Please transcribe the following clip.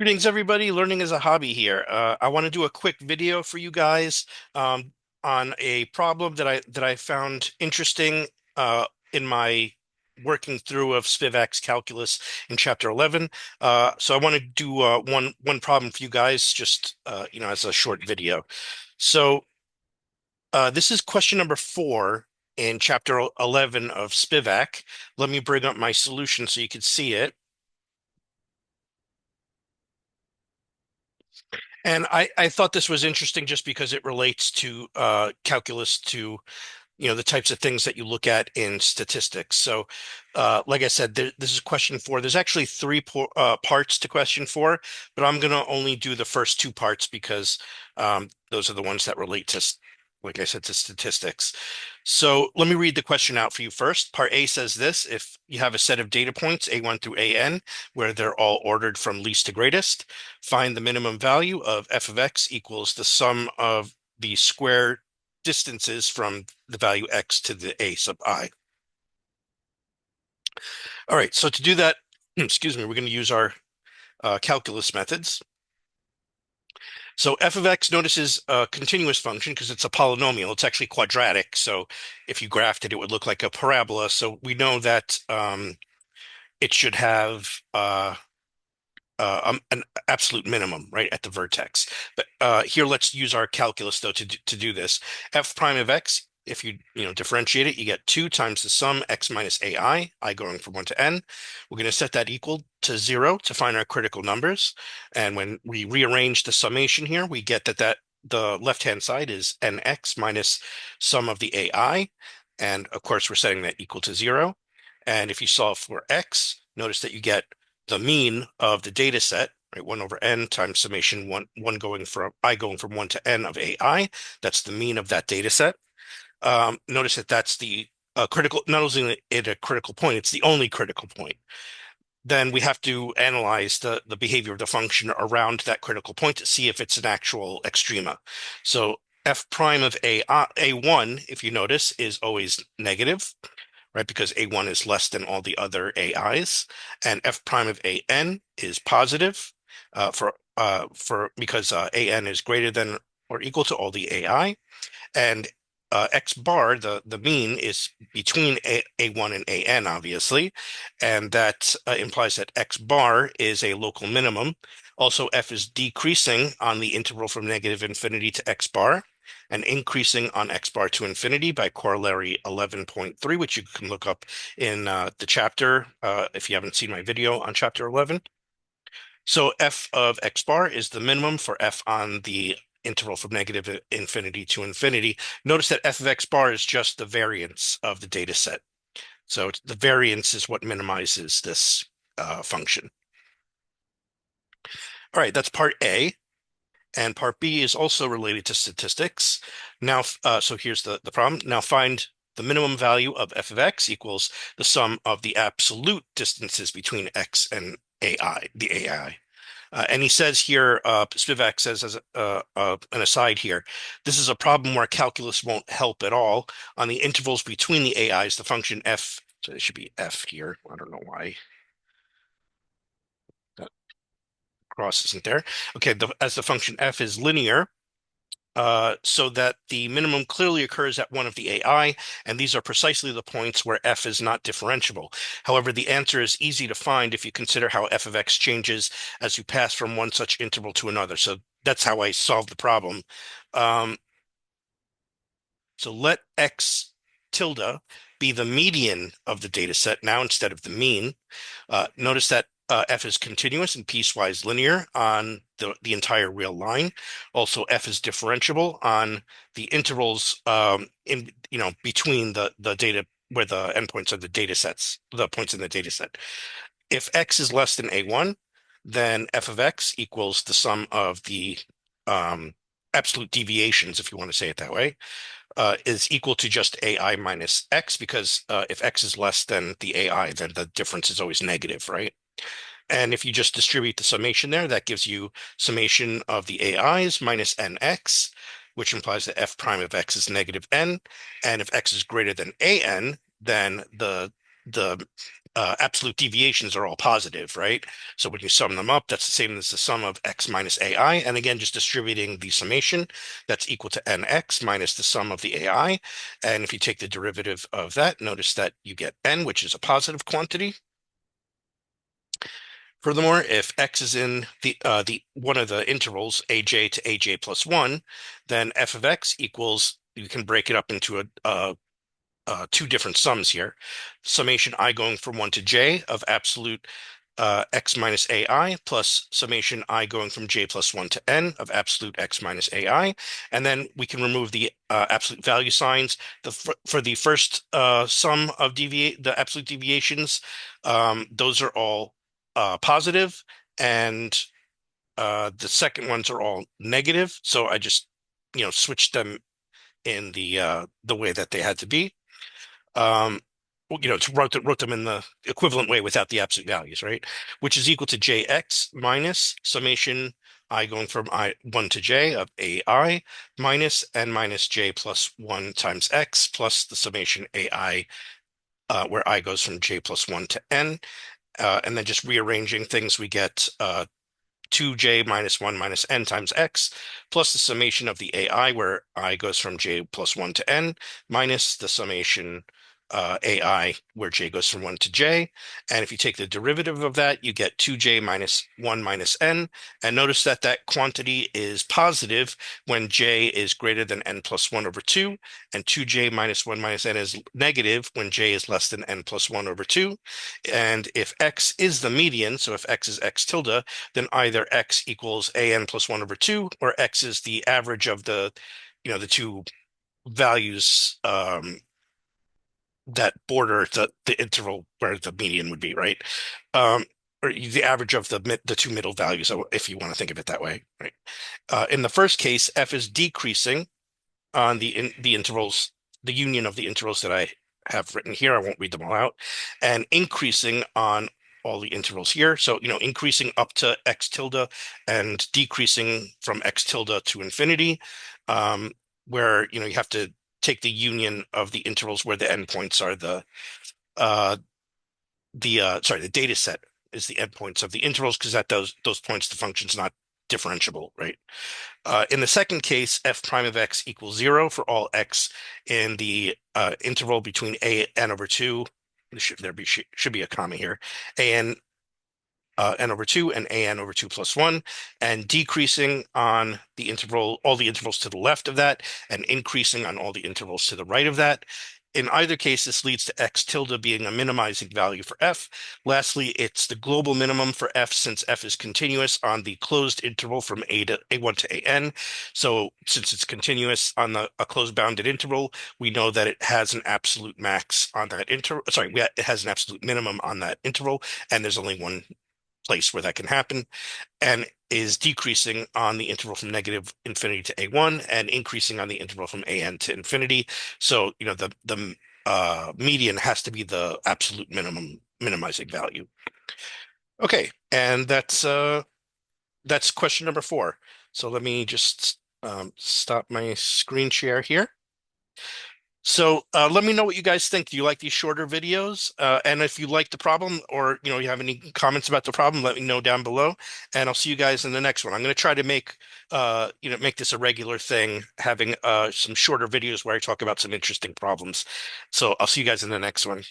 Greetings, everybody. Learning is a hobby here. I want to do a quick video for you guys um, on a problem that I found interesting in my working through of Spivak's calculus in chapter 11. So I want to do one problem for you guys, just as a short video. So this is question number 4 in chapter 11 of Spivak. Let me bring up my solution so you can see it. And I thought this was interesting just because it relates to calculus to, the types of things that you look at in statistics. So, like I said, this is question 4. There's actually three parts to question 4, but I'm going to only do the first two parts because those are the ones that relate to, like I said, to statistics. So let me read the question out for you first. Part A says this: if you have a set of data points, A1 through AN, where they're all ordered from least to greatest, find the minimum value of f of x equals the sum of the square distances from the value x to the a sub I. All right, so to do that, excuse me, we're going to use our calculus methods. So f of x, notice, is a continuous function because it's a polynomial. It's actually quadratic. So if you graphed it, it would look like a parabola. So we know that it should have an absolute minimum right at the vertex. But here, let's use our calculus though to do this. F prime of x, if you differentiate it, you get 2 times the sum x minus ai, I going from 1 to n. We're going to set that equal to 0 to find our critical numbers. And when we rearrange the summation here, we get that the left-hand side is nx minus sum of the ai. And of course, we're setting that equal to 0. And if you solve for x, notice that you get the mean of the data set, right? 1 over n times summation one going from 1 to n of ai. That's the mean of that data set. Notice that that's the critical, not only it a critical point, it's the only critical point. Then we have to analyze the behavior of the function around that critical point to see if it's an actual extrema. So f prime of a1, if you notice, is always negative, right? Because A1 is less than all the other AIs, and F prime of AN is positive for because AN is greater than or equal to all the AI, and X bar, the mean, is between A1 and AN, obviously, and that implies that X bar is a local minimum. Also, F is decreasing on the interval from negative infinity to X bar, and increasing on X bar to infinity by corollary 11.3, which you can look up in the chapter if you haven't seen my video on chapter 11. So F of X bar is the minimum for F on the interval from negative infinity to infinity. Notice that F of X bar is just the variance of the data set. So the variance is what minimizes this function. All right, that's part A. And part B is also related to statistics. Now, so here's the problem. Now find the minimum value of f of x equals the sum of the absolute distances between x and the AI. And he says here, Spivak says as an aside here, this is a problem where calculus won't help at all. On the intervals between the AIs, the function f, so it should be f here. I don't know why that cross isn't there. Okay, as the function f is linear, so that the minimum clearly occurs at one of the AI, and these are precisely the points where f is not differentiable. However, the answer is easy to find if you consider how f of x changes as you pass from one such interval to another. So that's how I solved the problem. Um, so let x tilde be the median of the data set now instead of the mean. Notice that f is continuous and piecewise linear on the entire real line. Also, f is differentiable on the intervals in between the data where the endpoints of the data sets, the points in the data set. If x is less than a1, then f of x equals the sum of the absolute deviations, if you want to say it that way, is equal to just AI minus X, because if X is less than the AI, then the difference is always negative, right? And if you just distribute the summation there, that gives you summation of the AIs minus NX, which implies that F prime of X is negative N. And if X is greater than AN, then the absolute deviations are all positive, right? So when you sum them up, that's the same as the sum of x minus AI. And again, just distributing the summation, that's equal to nx minus the sum of the AI. And if you take the derivative of that, notice that you get n, which is a positive quantity. Furthermore, if x is in the one of the intervals aj to aj plus 1, then f of x equals, you can break it up into two different sums here. Summation I going from 1 to j of absolute x minus ai plus summation I going from j plus 1 to n of absolute x minus ai. And then we can remove the absolute value signs. For the first sum of the absolute deviations, those are all positive, and the second ones are all negative. So I just, switched them in the way that they had to be. Um, wrote them in the equivalent way without the absolute values, right? Which is equal to jx minus summation I going from I 1 to j of ai minus n minus j plus 1 times x plus the summation ai, where I goes from j plus 1 to n. And then just rearranging things, we get 2j minus 1 minus n times x, plus the summation of the ai, where I goes from j plus 1 to n, minus the summation ai, where j goes from 1 to j. And if you take the derivative of that, you get 2j minus 1 minus n. And notice that that quantity is positive when j is greater than n plus 1 over 2, and 2j minus 1 minus n is negative when j is less than n plus 1 over 2. And if x is the median, so if x is x tilde, then either x equals an plus 1 over 2, or x is the average of the two values that border the interval where the median would be, right? Um, or the average of the two middle values, so if you want to think of it that way, right? In the first case, f is decreasing on the intervals, the union of the intervals that I have written here. I won't read them all out, and increasing on all the intervals here. So, increasing up to x tilde and decreasing from x tilde to infinity, um, where, you have to take the union of the intervals where the endpoints are uh, the data set is the endpoints of the intervals, because at those points the function's not differentiable, right? In the second case, f prime of x equals 0 for all x in the interval between a n over 2. Should be a comma here. A n over 2 and a n over 2 plus 1, and decreasing on all the intervals to the left of that, and increasing on all the intervals to the right of that. In either case, this leads to x tilde being a minimizing value for f. Lastly, it's the global minimum for f, since f is continuous on the closed interval from a1 to an. So since it's continuous on a closed bounded interval, we know that it has an absolute max on that interval. Sorry, it has an absolute minimum on that interval, and there's only one place where that can happen, and is decreasing on the interval from negative infinity to a1, and increasing on the interval from an to infinity. So, the median has to be the absolute minimizing value. Okay, and that's question number 4. So let me just stop my screen share here. So let me know what you guys think. Do you like these shorter videos? And if you like the problem, or you have any comments about the problem, let me know down below. And I'll see you guys in the next one. I'm going to try to make this a regular thing, having some shorter videos where I talk about some interesting problems. So I'll see you guys in the next one.